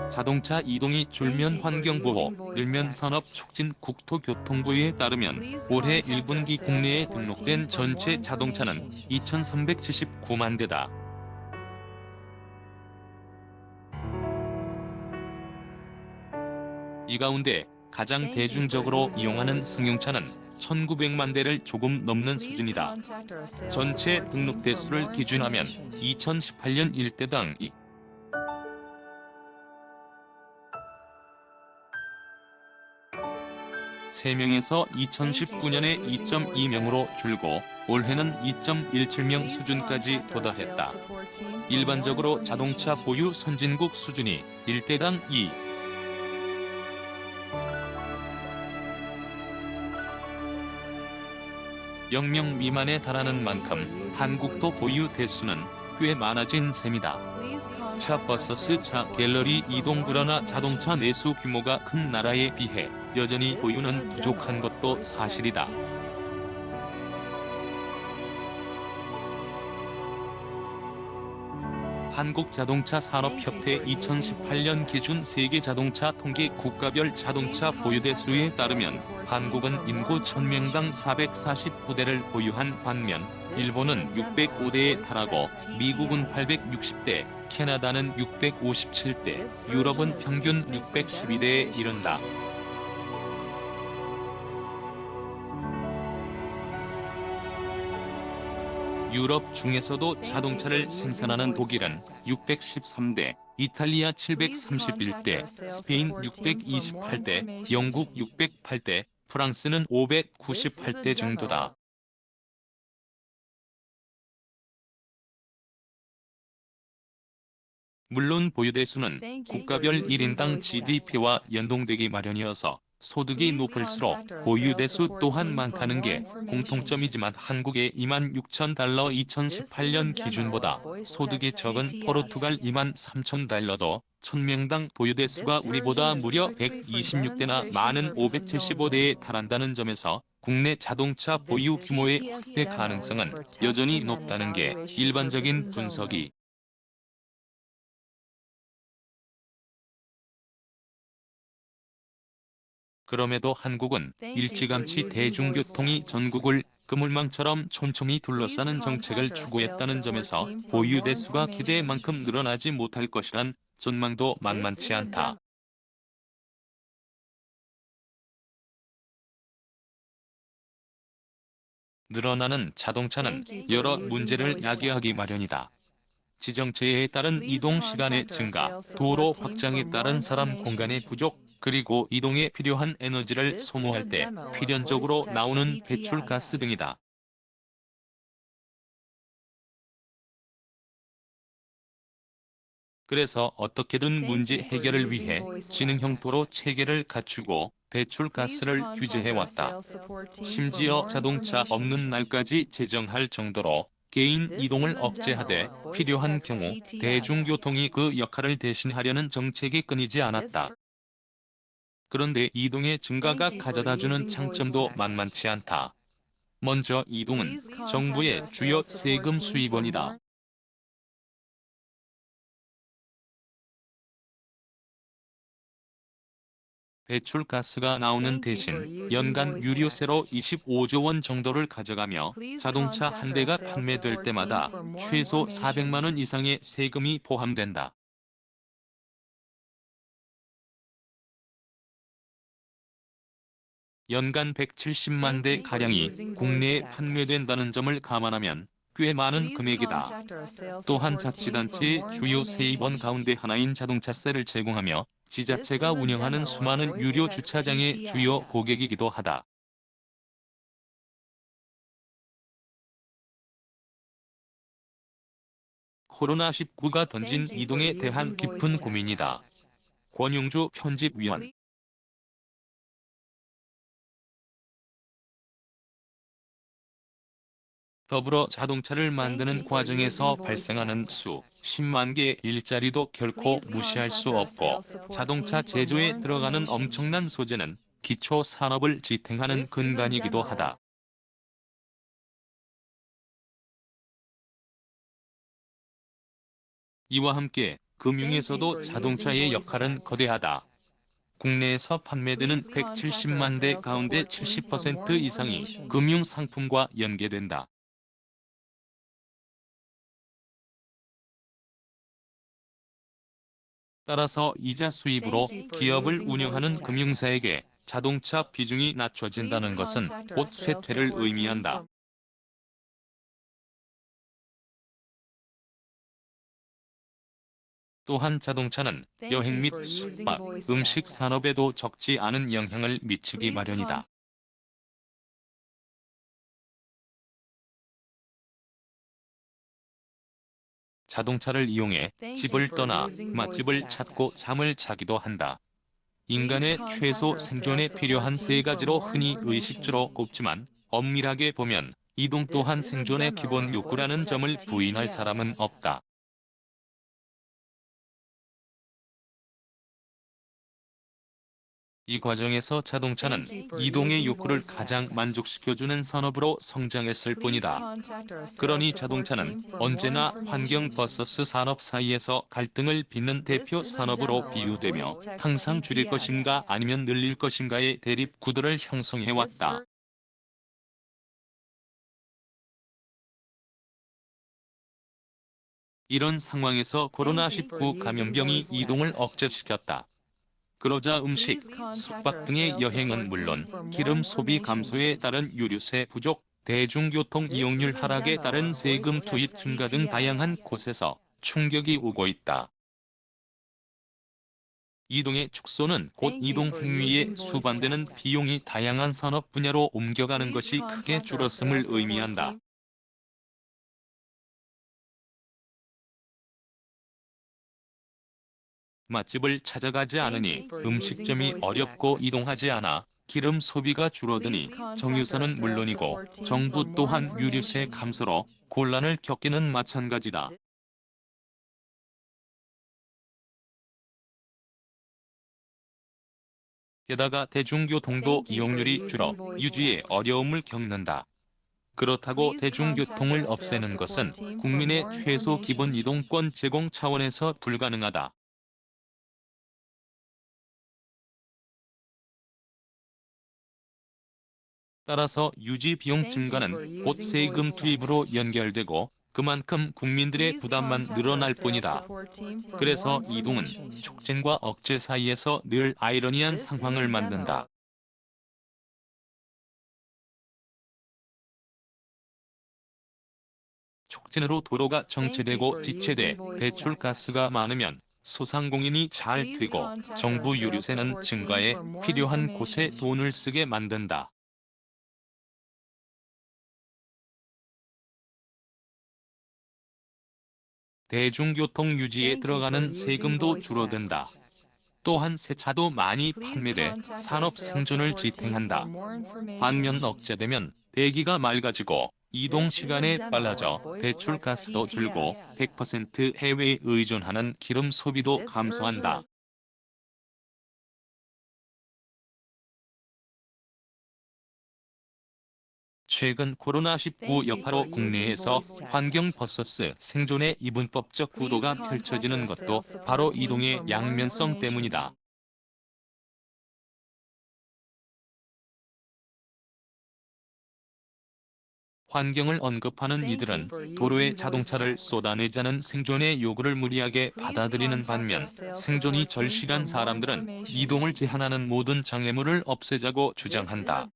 자동차 이동이 줄면 환경보호, 늘면 산업촉진 국토교통부에 따르면 올해 1분기 국내에 등록된 전체 자동차는 2,379만 대다. 이 가운데 가장 대중적으로 이용하는 승용차는 1,900만 대를 조금 넘는 수준이다. 전체 등록 대수를 기준하면 2018년 1대당 3명에서 2019년에 2.2명으로 줄고 올해는 2.17명 수준까지 도달했다. 일반적으로 자동차 보유 선진국 수준이 1대당 0명 미만에 달하는 만큼 한국도 보유 대수는 꽤 많아진 셈이다. 차 vs 차 갤러리 이동. 그러나 자동차 내수 규모가 큰 나라에 비해 여전히 보유는 부족한 것도 사실이다. 한국자동차산업협회 2018년 기준 세계 자동차 통계 국가별 자동차 보유 대수에 따르면 한국은 인구 1000명당 449대를 보유한 반면 일본은 605대에 달하고 미국은 860대, 캐나다는 657대, 유럽은 평균 612대에 이른다. 유럽 중에서도 자동차를 생산하는 독일은 613대, 이탈리아 731대, 스페인 628대, 영국 608대, 프랑스는 598대 정도다. 물론 보유 대수는 국가별 1인당 GDP와 연동되기 마련이어서 소득이 높을수록 보유 대수 또한 많다는 게 공통점이지만 한국의 26,000달러 2018년 기준보다 소득이 적은 포르투갈 23,000달러도 1000명당 보유 대수가 우리보다 무려 126대나 많은 575대에 달한다는 점에서 국내 자동차 보유 규모의 확대 가능성은 여전히 높다는 게 일반적인 분석이. 그럼에도 한국은 일찌감치 대중교통이 전국을 그물망처럼 촘촘히 둘러싸는 정책을 추구했다는 점에서 보유 대수가 기대만큼 늘어나지 못할 것이란 전망도 만만치 않다. 늘어나는 자동차는 여러 문제를 야기하기 마련이다. 지정체에 따른 이동 시간의 증가, 도로 확장에 따른 사람 공간의 부족, 그리고 이동에 필요한 에너지를 소모할 때 필연적으로 나오는 배출가스 등이다. 그래서 어떻게든 문제 해결을 위해 지능형 도로 체계를 갖추고 배출가스를 규제해왔다. 심지어 자동차 없는 날까지 제정할 정도로 개인 이동을 억제하되 필요한 경우 대중교통이 그 역할을 대신하려는 정책이 끊이지 않았다. 그런데 이동의 증가가 가져다주는 장점도 만만치 않다. 먼저 이동은 정부의 주요 세금 수입원이다. 배출가스가 나오는 대신 연간 유류세로 25조 원 정도를 가져가며 자동차 한 대가 판매될 때마다 최소 400만 원 이상의 세금이 포함된다. 연간 170만 대 가량이 국내에 판매된다는 점을 감안하면 꽤 많은 금액이다. 또한 자치단체의 주요 세입원 가운데 하나인 자동차세를 제공하며 지자체가 운영하는 수많은 유료 주차장의 주요 고객이기도 하다. 코로나19가 던진 이동에 대한 깊은 고민이다. 권용주 편집위원. 더불어 자동차를 만드는 과정에서 발생하는 수 10만 개의 일자리도 결코 무시할 수 없고 자동차 제조에 들어가는 엄청난 소재는 기초 산업을 지탱하는 근간이기도 하다. 이와 함께 금융에서도 자동차의 역할은 거대하다. 국내에서 판매되는 170만 대 가운데 70% 이상이 금융 상품과 연계된다. 따라서 이자 수입으로 기업을 운영하는 금융사에게 자동차 비중이 낮춰진다는 것은 곧 쇠퇴를 의미한다. 또한 자동차는 여행 및 숙박, 음식 산업에도 적지 않은 영향을 미치기 마련이다. 자동차를 이용해 집을 떠나 맛집을 찾고 잠을 자기도 한다. 인간의 최소 생존에 필요한 세 가지로 흔히 의식주로 꼽지만 엄밀하게 보면 이동 또한 생존의 기본 욕구라는 점을 부인할 사람은 없다. 이 과정에서 자동차는 이동의 욕구를 가장 만족시켜주는 산업으로 성장했을 뿐이다. 그러니 자동차는 언제나 환경 vs 산업 사이에서 갈등을 빚는 대표 산업으로 비유되며 항상 줄일 것인가 아니면 늘릴 것인가의 대립 구도를 형성해왔다. 이런 상황에서 코로나19 감염병이 이동을 억제시켰다. 그러자 음식, 숙박 등의 여행은 물론 기름 소비 감소에 따른 유류세 부족, 대중교통 이용률 하락에 따른 세금 투입 증가 등 다양한 곳에서 충격이 오고 있다. 이동의 축소는 곧 이동 행위에 수반되는 비용이 다양한 산업 분야로 옮겨가는 것이 크게 줄었음을 의미한다. 맛집을 찾아가지 않으니 음식점이 어렵고 이동하지 않아 기름 소비가 줄어드니 정유사는 물론이고 정부 또한 유류세 감소로 곤란을 겪기는 마찬가지다. 게다가 대중교통도 이용률이 줄어 유지에 어려움을 겪는다. 그렇다고 대중교통을 없애는 것은 국민의 최소 기본 이동권 제공 차원에서 불가능하다. 따라서 유지 비용 증가는 곧 세금 투입으로 연결되고 그만큼 국민들의 부담만 늘어날 뿐이다. 그래서 이동은 촉진과 억제 사이에서 늘 아이러니한 상황을 만든다. 촉진으로 도로가 정체되고 지체돼 배출가스가 많으면 소상공인이 잘 되고 정부 유류세는 증가해 필요한 곳에 돈을 쓰게 만든다. 대중교통 유지에 들어가는 세금도 줄어든다. 또한 새 차도 많이 판매돼 산업 생존을 지탱한다. 반면 억제되면 대기가 맑아지고 이동 시간이 빨라져 배출가스도 줄고 100% 해외에 의존하는 기름 소비도 감소한다. 최근 코로나19 여파로 국내에서 환경 vs 생존의 이분법적 구도가 펼쳐지는 것도 바로 이동의 양면성 때문이다. 환경을 언급하는 이들은 도로에 자동차를 쏟아내자는 생존의 요구를 무리하게 받아들이는 반면 생존이 절실한 사람들은 이동을 제한하는 모든 장애물을 없애자고 주장한다.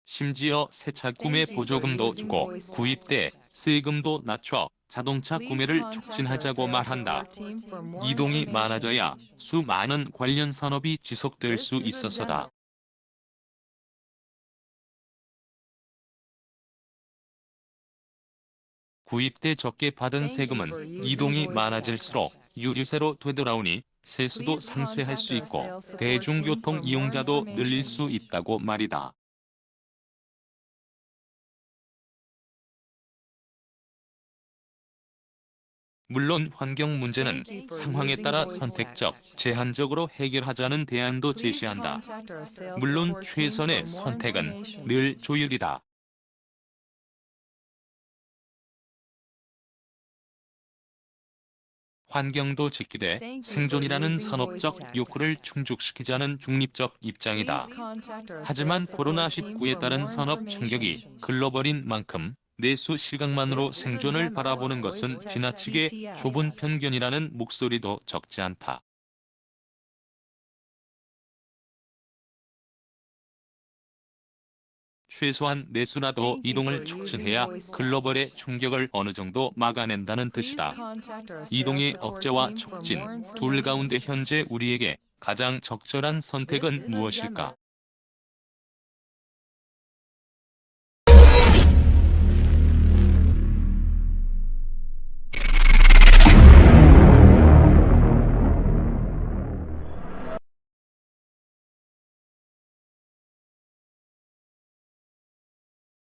심지어 새 차 구매 보조금도 주고 구입 때 세금도 낮춰 자동차 구매를 촉진하자고 말한다. 이동이 많아져야 수많은 관련 산업이 지속될 수 있어서다. 구입 때 적게 받은 세금은 이동이 많아질수록 유류세로 되돌아오니 세수도 상쇄할 수 있고 대중교통 이용자도 늘릴 수 있다고 말이다. 물론 환경 문제는 상황에 따라 선택적, 제한적으로 해결하자는 대안도 제시한다. 물론 최선의 선택은 늘 조율이다. 환경도 지키되 생존이라는 산업적 욕구를 충족시키자는 중립적 입장이다. 하지만 코로나19에 따른 산업 충격이 글로벌인 만큼 내수 시각만으로 생존을 바라보는 것은 지나치게 좁은 편견이라는 목소리도 적지 않다. 최소한 내수라도 이동을 촉진해야 글로벌의 충격을 어느 정도 막아낸다는 뜻이다. 이동의 억제와 촉진, 둘 가운데 현재 우리에게 가장 적절한 선택은 무엇일까?